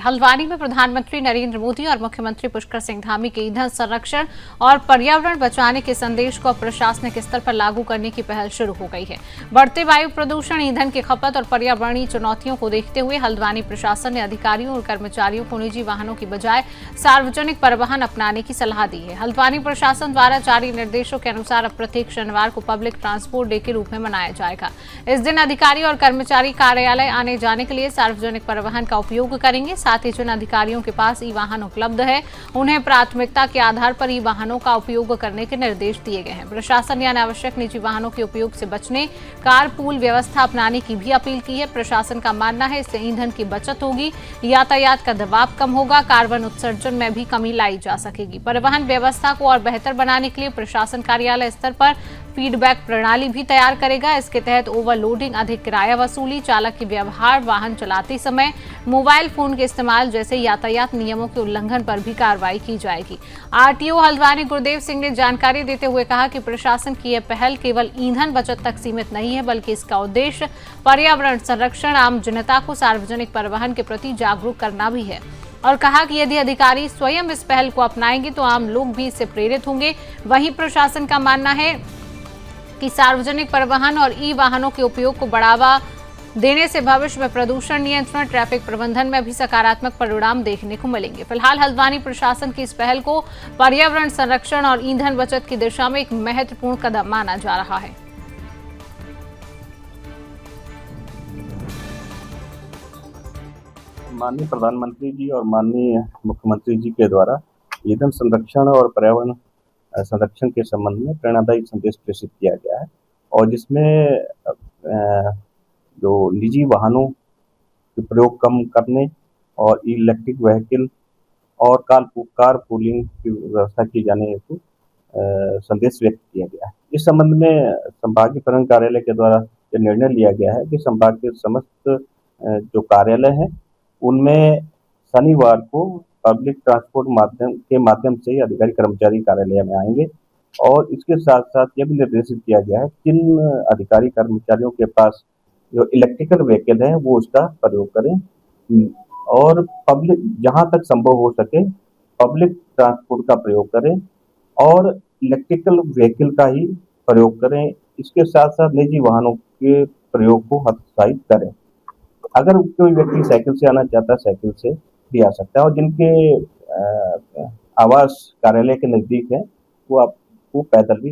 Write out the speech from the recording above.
हल्द्वानी में प्रधानमंत्री नरेंद्र मोदी और मुख्यमंत्री पुष्कर सिंह धामी के ईंधन संरक्षण और पर्यावरण बचाने के संदेश को प्रशासनिक स्तर पर लागू करने की पहल शुरू हो गई है। बढ़ते वायु प्रदूषण, ईंधन की खपत और पर्यावरणीय चुनौतियों को देखते हुए हल्द्वानी प्रशासन ने अधिकारियों और कर्मचारियों को निजी वाहनों की बजाय सार्वजनिक परिवहन अपनाने की सलाह दी है। हल्द्वानी प्रशासन द्वारा जारी निर्देशों के अनुसार अब प्रत्येक शनिवार को पब्लिक ट्रांसपोर्ट डे के रूप में मनाया जाएगा। इस दिन अधिकारी और कर्मचारी कार्यालय आने जाने के लिए सार्वजनिक परिवहन का उपयोग करेंगे। साथ ही जिन अधिकारियों के पास ई वाहन उपलब्ध है उन्हें प्राथमिकता के आधार पर ई वाहनों का उपयोग करने के निर्देश दिए गए हैं। प्रशासन ने अनावश्यक निजी वाहनों के उपयोग से बचने, कार पूल व्यवस्था अपनाने की भी अपील की है। प्रशासन का मानना है इससे ईंधन की बचत होगी, यातायात का दबाव कम होगा, कार्बन उत्सर्जन में भी कमी लाई जा सकेगी। परिवहन व्यवस्था को और बेहतर बनाने के लिए प्रशासन कार्यालय स्तर पर फीडबैक प्रणाली भी तैयार करेगा। इसके तहत ओवरलोडिंग, अधिक किराया वसूली, चालक के व्यवहार, वाहन चलाते समय मोबाइल फोन के इस्तेमाल जैसे यातायात नियमों के उल्लंघन पर भी कार्रवाई की जाएगी। आरटीओ हल्द्वानी गुरुदेव सिंह ने जानकारी देते हुए कहा कि प्रशासन की यह पहल केवल ईंधन बचत तक सीमित नहीं है, बल्कि इसका उद्देश्य पर्यावरण संरक्षण, आम जनता को सार्वजनिक परिवहन के प्रति जागरूक करना भी है। और कहा कि यदि अधिकारी स्वयं इस पहल को अपनाएंगे तो आम लोग भी इससे प्रेरित होंगे। वहीं प्रशासन का मानना है कि सार्वजनिक परिवहन और ई वाहनों के उपयोग को बढ़ावा देने से भविष्य में प्रदूषण नियंत्रण, ट्रैफिक प्रबंधन में भी सकारात्मक परिणाम देखने को मिलेंगे। फिलहाल हल्द्वानी प्रशासन की इस पहल को पर्यावरण संरक्षण और ईंधन बचत की दिशा में एक महत्वपूर्ण कदम माना जा रहा है। माननीय प्रधानमंत्री जी और माननीय मुख्यमंत्री जी के द्वारा ईंधन संरक्षण और पर्यावरण संरक्षण के संबंध में प्रेरणादायी संदेश प्रेषित किया गया है, और जिसमें जो निजी वाहनों के प्रयोग कम करने और इलेक्ट्रिक व्हीकल और कार पूलिंग की व्यवस्था की जाने हेतु संदेश व्यक्त किया गया है। इस संबंध में संभागीय परिवहन कार्यालय के द्वारा यह निर्णय लिया गया है कि संभाग के समस्त जो कार्यालय हैं उनमें शनिवार को पब्लिक ट्रांसपोर्ट माध्यम से अधिकारी कर्मचारी कार्यालय में आएंगे, और इसके साथ साथ यह भी निर्देशित किया गया है किन अधिकारी कर्मचारियों के पास जो इलेक्ट्रिकल व्हीकल है वो उसका प्रयोग करें, और पब्लिक जहां तक संभव हो सके पब्लिक ट्रांसपोर्ट का प्रयोग करें और इलेक्ट्रिकल व्हीकल का ही प्रयोग करें। इसके साथ साथ निजी वाहनों के प्रयोग को हतोत्साहित करें। अगर कोई व्यक्ति साइकिल से आना चाहता है, साइकिल से भी आ सकता है, और जिनके आवास कार्यालय के नजदीक है वो पैदल भी